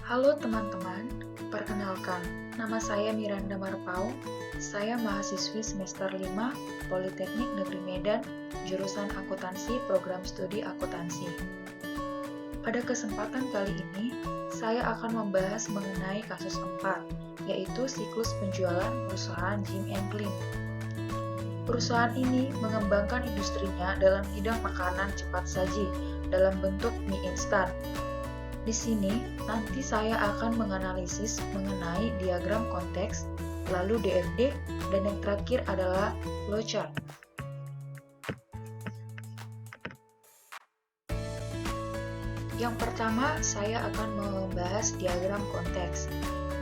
Halo teman-teman, perkenalkan, nama saya Miranda Marpaung. Saya mahasiswi semester 5 Politeknik Negeri Medan, jurusan Akuntansi Program Studi Akuntansi. Pada kesempatan kali ini, saya akan membahas mengenai kasus 4, yaitu siklus penjualan perusahaan Jim & Clean. Perusahaan ini mengembangkan industrinya dalam bidang makanan cepat saji dalam bentuk mie instan. Di sini, nanti saya akan menganalisis mengenai diagram konteks, lalu DFD, dan yang terakhir adalah flowchart. Yang pertama, saya akan membahas diagram konteks.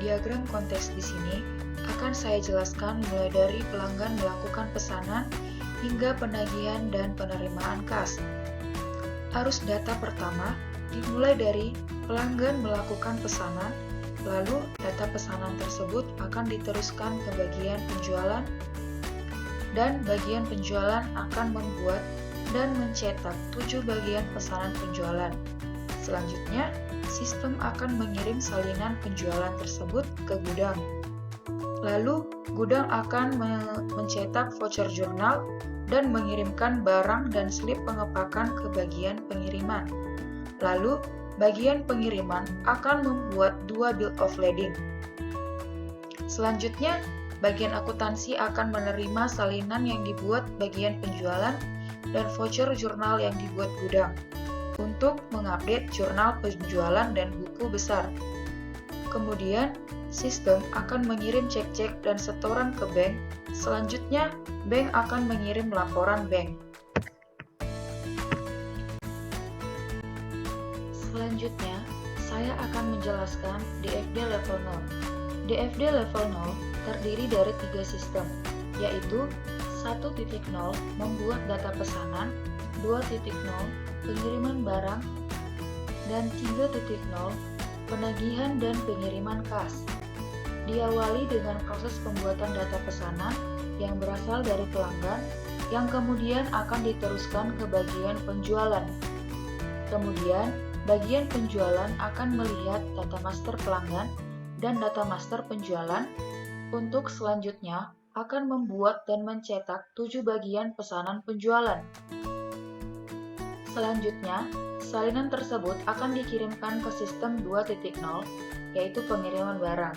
Diagram konteks di sini akan saya jelaskan mulai dari pelanggan melakukan pesanan hingga penagihan dan penerimaan kas. Arus data pertama dimulai dari pelanggan melakukan pesanan, lalu data pesanan tersebut akan diteruskan ke bagian penjualan, dan bagian penjualan akan membuat dan mencetak 7 bagian pesanan penjualan. Selanjutnya, sistem akan mengirim salinan penjualan tersebut ke gudang. Lalu, gudang akan mencetak voucher jurnal dan mengirimkan barang dan slip pengepakan ke bagian pengiriman. Lalu, bagian pengiriman akan membuat 2 bill of lading. Selanjutnya, bagian akuntansi akan menerima salinan yang dibuat bagian penjualan dan voucher jurnal yang dibuat gudang untuk mengupdate jurnal penjualan dan buku besar. Kemudian, sistem akan mengirim cek-cek dan setoran ke bank. Selanjutnya, bank akan mengirim laporan bank. Selanjutnya, saya akan menjelaskan DFD level 0. DFD level 0 terdiri dari 3 sistem, yaitu 1.0 membuat data pesanan, 2.0 pengiriman barang, dan 3.0 penagihan dan pengiriman kas. Diawali dengan proses pembuatan data pesanan yang berasal dari pelanggan, yang kemudian akan diteruskan ke bagian penjualan. Kemudian, bagian penjualan akan melihat data master pelanggan dan data master penjualan. Untuk selanjutnya akan membuat dan mencetak 7 bagian pesanan penjualan. Selanjutnya, salinan tersebut akan dikirimkan ke sistem 2.0, yaitu pengiriman barang.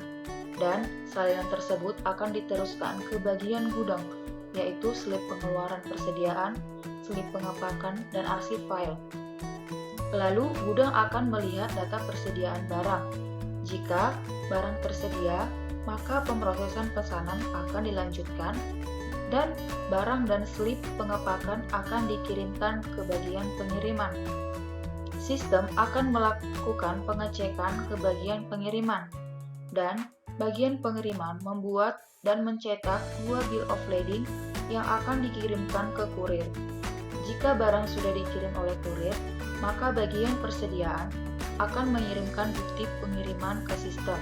Dan salinan tersebut akan diteruskan ke bagian gudang, yaitu slip pengeluaran persediaan, slip pengepakan, dan arsip file. Lalu, gudang akan melihat data persediaan barang. Jika barang tersedia, maka pemrosesan pesanan akan dilanjutkan, dan barang dan slip pengepakan akan dikirimkan ke bagian pengiriman. Sistem akan melakukan pengecekan ke bagian pengiriman, dan bagian pengiriman membuat dan mencetak 2 bill of lading yang akan dikirimkan ke kurir. Jika barang sudah dikirim oleh kurir, maka bagian persediaan akan mengirimkan bukti pengiriman ke sistem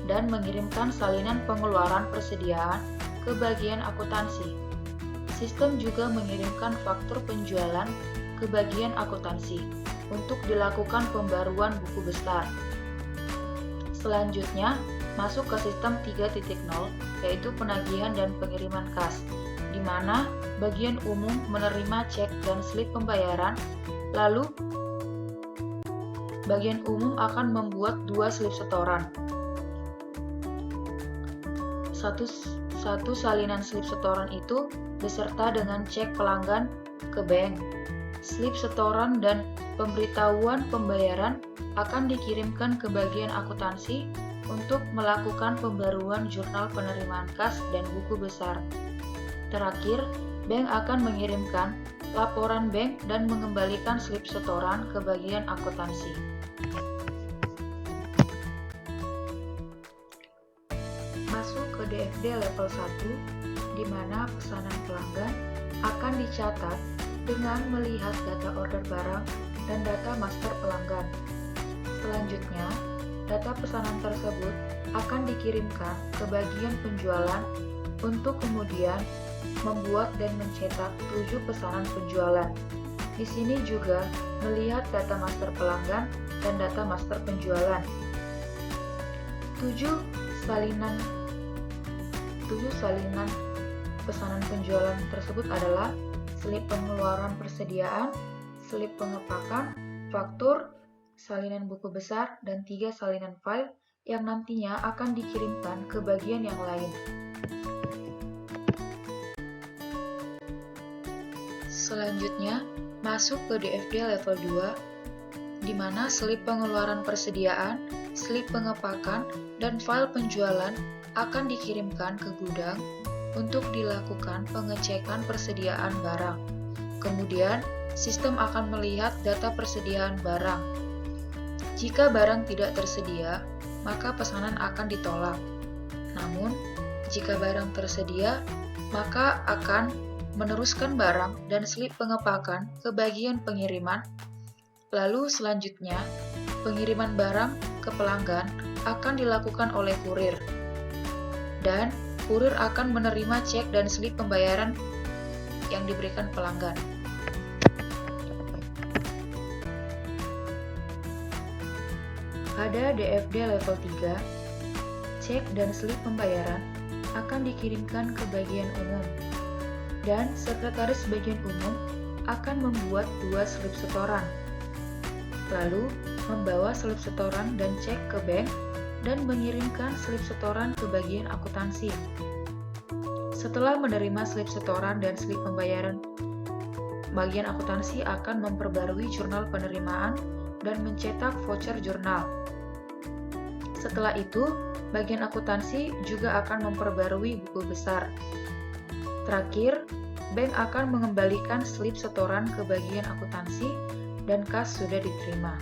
dan mengirimkan salinan pengeluaran persediaan ke bagian akuntansi. Sistem juga mengirimkan faktur penjualan ke bagian akuntansi untuk dilakukan pembaruan buku besar. Selanjutnya, masuk ke sistem 3.0, yaitu penagihan dan pengiriman kas, di mana bagian umum menerima cek dan slip pembayaran. Lalu, bagian umum akan membuat 2 slip setoran. Satu salinan slip setoran itu beserta dengan cek pelanggan ke bank. Slip setoran dan pemberitahuan pembayaran akan dikirimkan ke bagian akuntansi untuk melakukan pembaruan jurnal penerimaan kas dan buku besar. Terakhir, bank akan mengirimkan laporan bank dan mengembalikan slip setoran ke bagian akuntansi. Masuk ke DFD level 1, di mana pesanan pelanggan akan dicatat dengan melihat data order barang dan data master pelanggan. Selanjutnya, data pesanan tersebut akan dikirimkan ke bagian penjualan untuk kemudian membuat dan mencetak 7 pesanan penjualan. Di sini juga melihat data master pelanggan dan data master penjualan. 7 salinan 7 salinan pesanan penjualan tersebut adalah slip pengeluaran persediaan, slip pengepakan, faktur, salinan buku besar, dan 3 salinan file yang nantinya akan dikirimkan ke bagian yang lain. Selanjutnya, masuk ke DFD level 2, di mana slip pengeluaran persediaan, slip pengepakan, dan file penjualan akan dikirimkan ke gudang untuk dilakukan pengecekan persediaan barang. Kemudian, sistem akan melihat data persediaan barang. Jika barang tidak tersedia, maka pesanan akan ditolak. Namun, jika barang tersedia, maka akan meneruskan barang dan slip pengepakan ke bagian pengiriman. Lalu selanjutnya, pengiriman barang ke pelanggan akan dilakukan oleh kurir. Dan kurir akan menerima cek dan slip pembayaran yang diberikan pelanggan. Pada DFD level 3, cek dan slip pembayaran akan dikirimkan ke bagian umum, dan sekretaris bagian umum akan membuat 2 slip setoran, lalu membawa slip setoran dan cek ke bank, dan mengirimkan slip setoran ke bagian akuntansi. Setelah menerima slip setoran dan slip pembayaran, bagian akuntansi akan memperbarui jurnal penerimaan dan mencetak voucher jurnal. Setelah itu, bagian akuntansi juga akan memperbarui buku besar. Terakhir, bank akan mengembalikan slip setoran ke bagian akuntansi dan kas sudah diterima.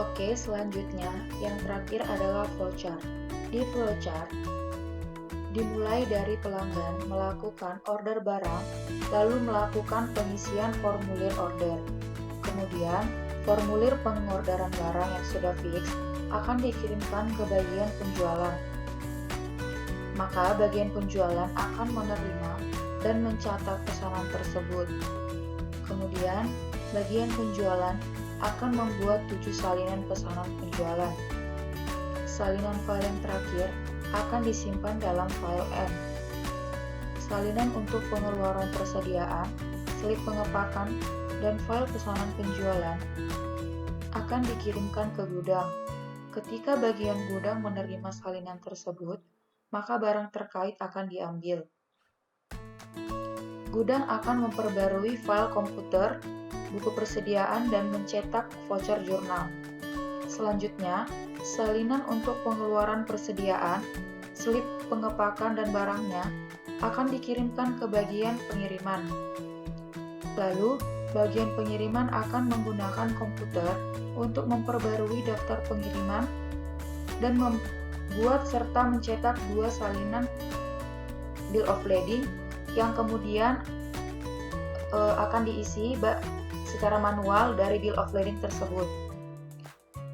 Oke, selanjutnya yang terakhir adalah flowchart. Di flowchart, dimulai dari pelanggan melakukan order barang, lalu melakukan pengisian formulir order. Kemudian, formulir pengorderan barang yang sudah fix akan dikirimkan ke bagian penjualan. Maka bagian penjualan akan menerima dan mencatat pesanan tersebut. Kemudian, bagian penjualan akan membuat 7 salinan pesanan penjualan. Salinan file yang terakhir akan disimpan dalam file M. Salinan untuk pengeluaran persediaan, slip pengepakan, dan file pesanan penjualan akan dikirimkan ke gudang. Ketika bagian gudang menerima salinan tersebut, maka barang terkait akan diambil. Gudang akan memperbarui file komputer, buku persediaan, dan mencetak voucher jurnal. Selanjutnya, salinan untuk pengeluaran persediaan, slip pengepakan, dan barangnya akan dikirimkan ke bagian pengiriman. Lalu, bagian pengiriman akan menggunakan komputer untuk memperbarui daftar pengiriman dan membuat serta mencetak 2 salinan bill of lading yang kemudian akan diisi secara manual dari bill of lading tersebut.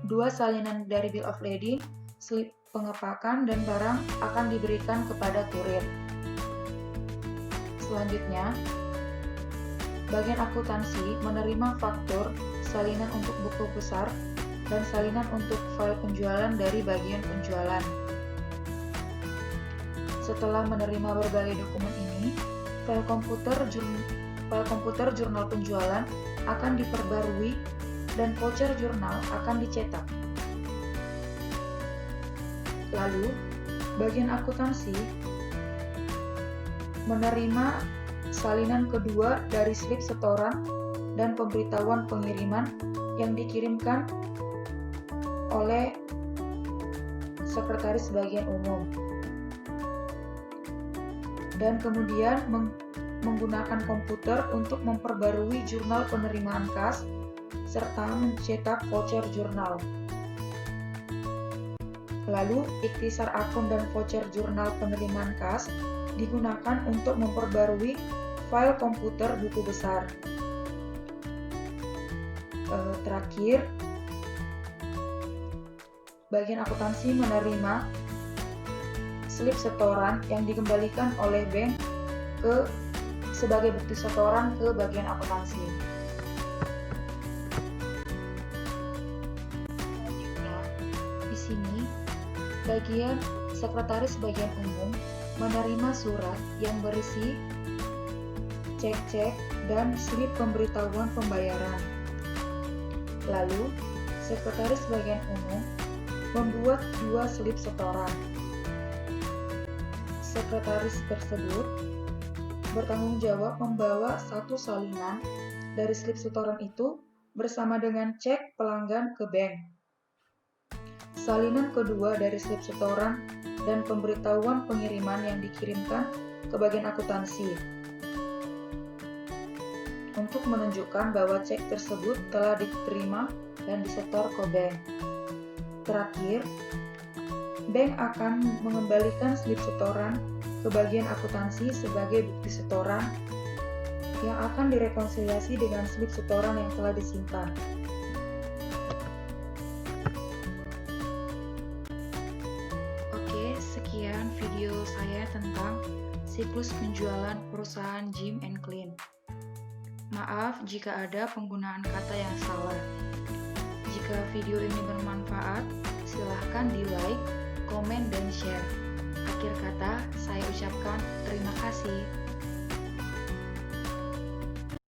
2 salinan dari bill of lading, slip pengepakan, dan barang akan diberikan kepada kurir. Selanjutnya, bagian akuntansi menerima faktur, salinan untuk buku besar, dan salinan untuk file penjualan dari bagian penjualan. Setelah menerima berbagai dokumen ini, file komputer jurnal penjualan akan diperbarui dan voucher jurnal akan dicetak. Lalu, bagian akuntansi menerima salinan kedua dari slip setoran dan pemberitahuan pengiriman yang dikirimkan oleh sekretaris bagian umum, dan kemudian menggunakan komputer untuk memperbarui jurnal penerimaan kas serta mencetak voucher jurnal. Lalu, ikhtisar akun dan voucher jurnal penerimaan kas digunakan untuk memperbarui file komputer buku besar. Terakhir, bagian akuntansi menerima slip setoran yang dikembalikan oleh bank sebagai bukti setoran ke bagian akuntansi. Bagian Sekretaris Bagian Umum menerima surat yang berisi cek-cek dan slip pemberitahuan pembayaran. Lalu, Sekretaris Bagian Umum membuat 2 slip setoran. Sekretaris tersebut bertanggung jawab membawa 1 salinan dari slip setoran itu bersama dengan cek pelanggan ke bank. Salinan kedua dari slip setoran dan pemberitahuan pengiriman yang dikirimkan ke bagian akuntansi untuk menunjukkan bahwa cek tersebut telah diterima dan disetor ke bank. Terakhir, bank akan mengembalikan slip setoran ke bagian akuntansi sebagai bukti setoran yang akan direkonsiliasi dengan slip setoran yang telah disimpan. Oke, sekian video saya tentang siklus penjualan perusahaan Jim & Clean. Maaf jika ada penggunaan kata yang salah. Jika video ini bermanfaat, silahkan di-like, komen, dan share. Akhir kata, saya ucapkan terima kasih.